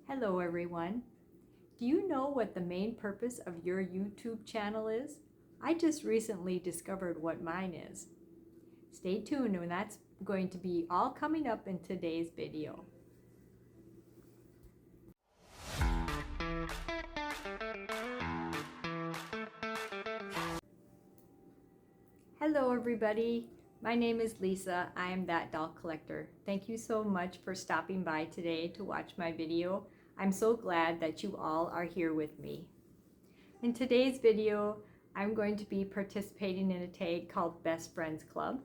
Hello everyone. Do you know what the main purpose of your YouTube channel is? I just recently discovered what mine is. Stay tuned, and that's going to be all coming up in today's video. Hello everybody. My name is Lisa. I am That Doll Collector. Thank you so much for stopping by today to watch my video. I'm so glad that you all are here with me. In today's video, I'm going to be participating in a tag called Best Friends Club.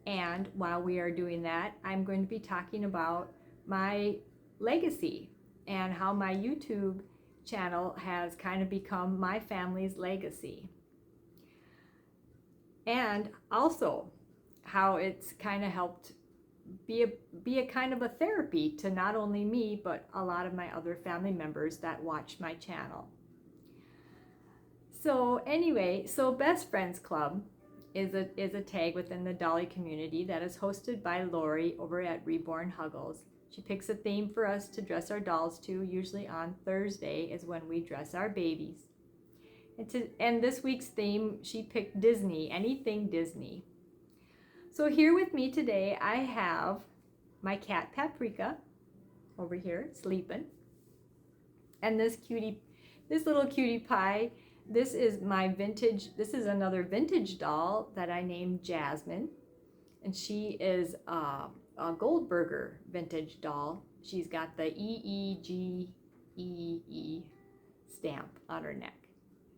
And while we are doing that, I'm going to be talking about my legacy and how my YouTube channel has kind of become my family's legacy. And also how it's kind of helped be a kind of a therapy to not only me, but a lot of my other family members that watch my channel. So anyway, Best Friends Club is a tag within the Dolly community that is hosted by Laurie over at Reborn Huggles. She picks a theme for us to dress our dolls to. Usually on Thursday is when we dress our babies. And this week's theme, she picked Disney, anything Disney. So here with me today, I have my cat Paprika over here sleeping. And this little cutie pie, this is another vintage doll that I named Jasmine. And she is a Goldberger vintage doll. She's got the EEGEE stamp on her neck.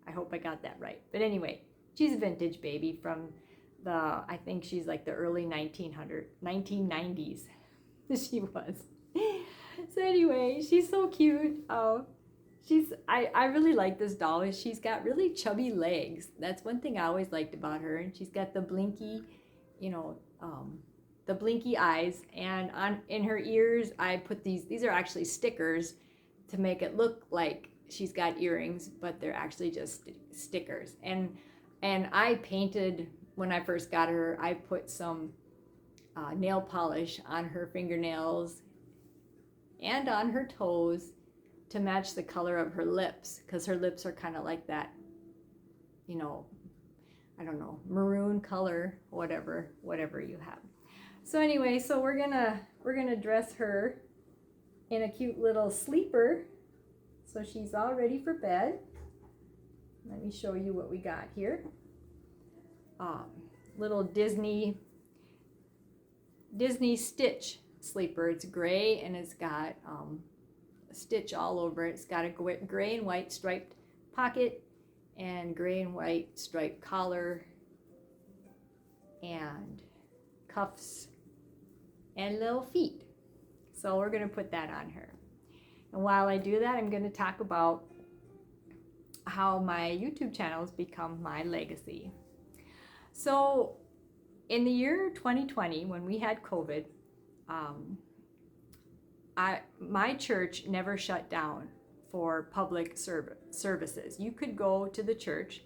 I hope I got that right. But anyway, she's a vintage baby from I think she's like the early 1990s. She was. So anyway, she's so cute. I really like this doll. She's got really chubby legs. That's one thing I always liked about her. And she's got the blinky, the blinky eyes. And in her ears, I put these are actually stickers to make it look like she's got earrings, but they're actually just stickers. And I painted, when I first got her, I put some nail polish on her fingernails and on her toes to match the color of her lips, because her lips are kind of like that, I don't know, maroon color, whatever you have. So anyway, so we're gonna dress her in a cute little sleeper. So she's all ready for bed. Let me show you what we got here. Little Disney Stitch sleeper. It's gray and it's got a stitch all over it. It's got a gray and white striped pocket and gray and white striped collar and cuffs and little feet. So we're going to put that on her. And while I do that, I'm going to talk about how my YouTube channel has become my legacy. So in the year 2020, when we had COVID, my church never shut down for public services. You could go to the church.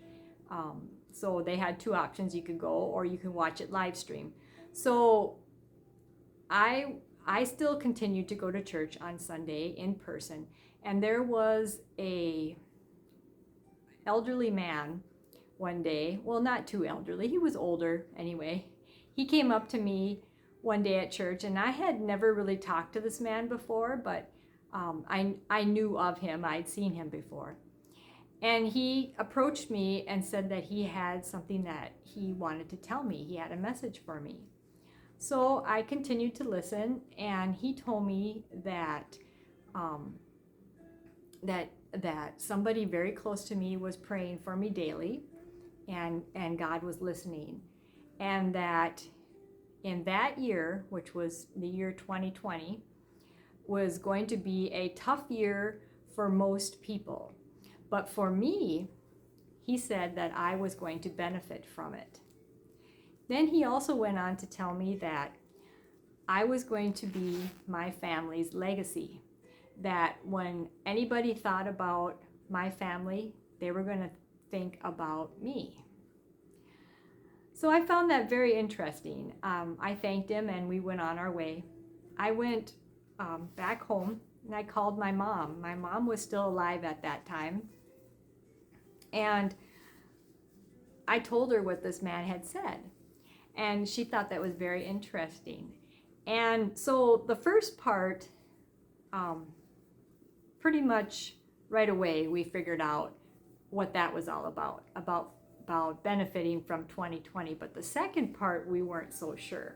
So they had two options. You could go or you can watch it live stream. So I still continued to go to church on Sunday in person. And there was a elderly man one day, well, not too elderly, he was older anyway. He came up to me one day at church, and I had never really talked to this man before, but I knew of him. I'd seen him before. And he approached me and said that he had something that he wanted to tell me. He had a message for me. So I continued to listen, and he told me that that somebody very close to me was praying for me daily, and God was listening, and that in that year, which was the year 2020, was going to be a tough year for most people. But for me, he said that I was going to benefit from it. Then he also went on to tell me that I was going to be my family's legacy, that when anybody thought about my family, they were going to think about me. So I found that very interesting. I thanked him and we went on our way. I went back home, and I called my mom. My mom was still alive at that time. And I told her what this man had said. And she thought that was very interesting. And so the first part, pretty much right away, we figured out what that was all about benefiting from 2020. But the second part, we weren't so sure.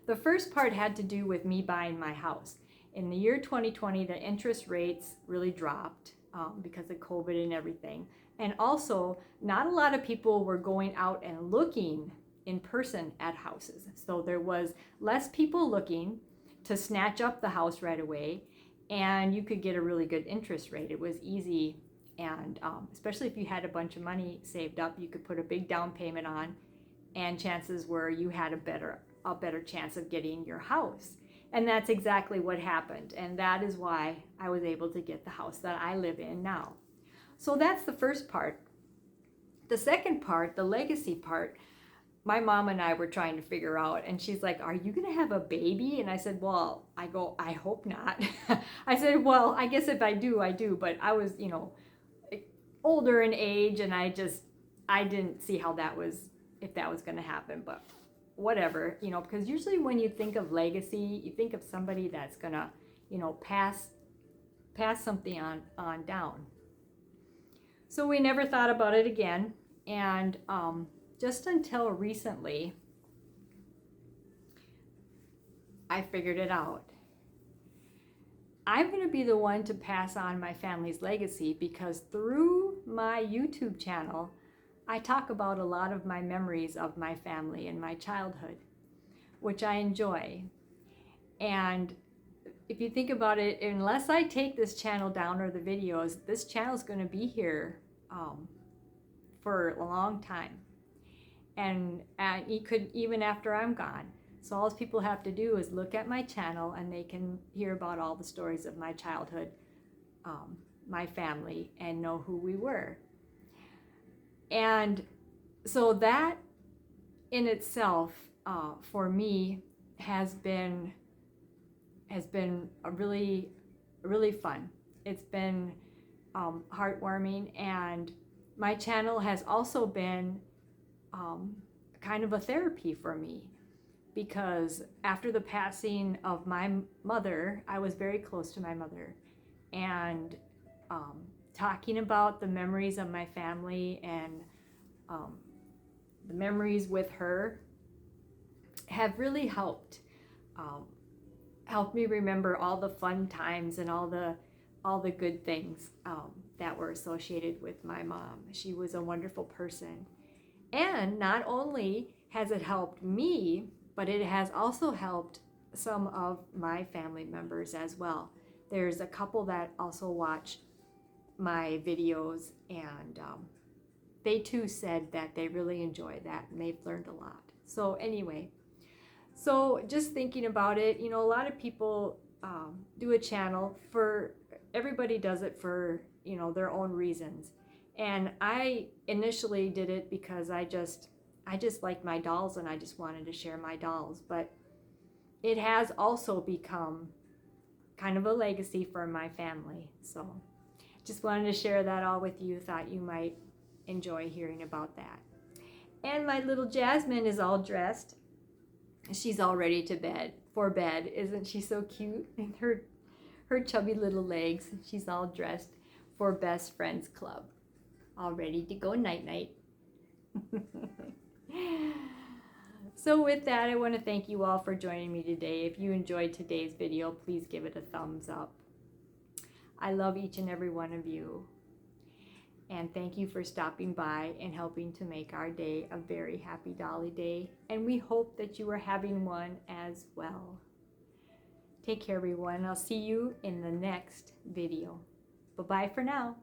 The first part had to do with me buying my house. In the year 2020, the interest rates really dropped because of COVID and everything. And also, not a lot of people were going out and looking in person at houses. So there was less people looking to snatch up the house right away, and you could get a really good interest rate. It was easy, and especially if you had a bunch of money saved up, you could put a big down payment on, and chances were you had a better chance of getting your house. And that's exactly what happened, and that is why I was able to get the house that I live in now. So that's the first part. The second part, the legacy part, my mom and I were trying to figure out, and she's like, "Are you gonna have a baby?" And I said, "Well," I hope not." I said, "Well, I guess if I do, I do." But I was, older in age, and I didn't see how if that was gonna happen. But whatever, because usually when you think of legacy, you think of somebody that's gonna, pass something on down. So we never thought about it again, and just until recently, I figured it out. I'm going to be the one to pass on my family's legacy, because through my YouTube channel, I talk about a lot of my memories of my family and my childhood, which I enjoy. And if you think about it, unless I take this channel down or the videos, this channel is going to be here for a long time. And it could, even after I'm gone. So all people have to do is look at my channel, and they can hear about all the stories of my childhood, my family, and know who we were. And so that in itself, for me, has been a really fun. It's been heartwarming, and my channel has also been kind of a therapy for me, because after the passing of my mother, I was very close to my mother, and talking about the memories of my family and the memories with her have really helped me remember all the fun times and all the good things that were associated with my mom. She was a wonderful person. And not only has it helped me, but it has also helped some of my family members as well. There's a couple that also watch my videos, and they too said that they really enjoy that, and they've learned a lot. So anyway, so just thinking about it, a lot of people do a channel everybody does it for, their own reasons. And I initially did it because I just liked my dolls, and I just wanted to share my dolls. But it has also become kind of a legacy for my family. So just wanted to share that all with you. Thought you might enjoy hearing about that. And my little Jasmine is all dressed. She's all ready for bed. Isn't she so cute? And her chubby little legs. She's all dressed for Best Friends Club. All ready to go night-night. So with that, I want to thank you all for joining me today. If you enjoyed today's video, please give it a thumbs up. I love each and every one of you. And thank you for stopping by and helping to make our day a very happy Dolly Day. And we hope that you are having one as well. Take care, everyone. I'll see you in the next video. Bye-bye for now.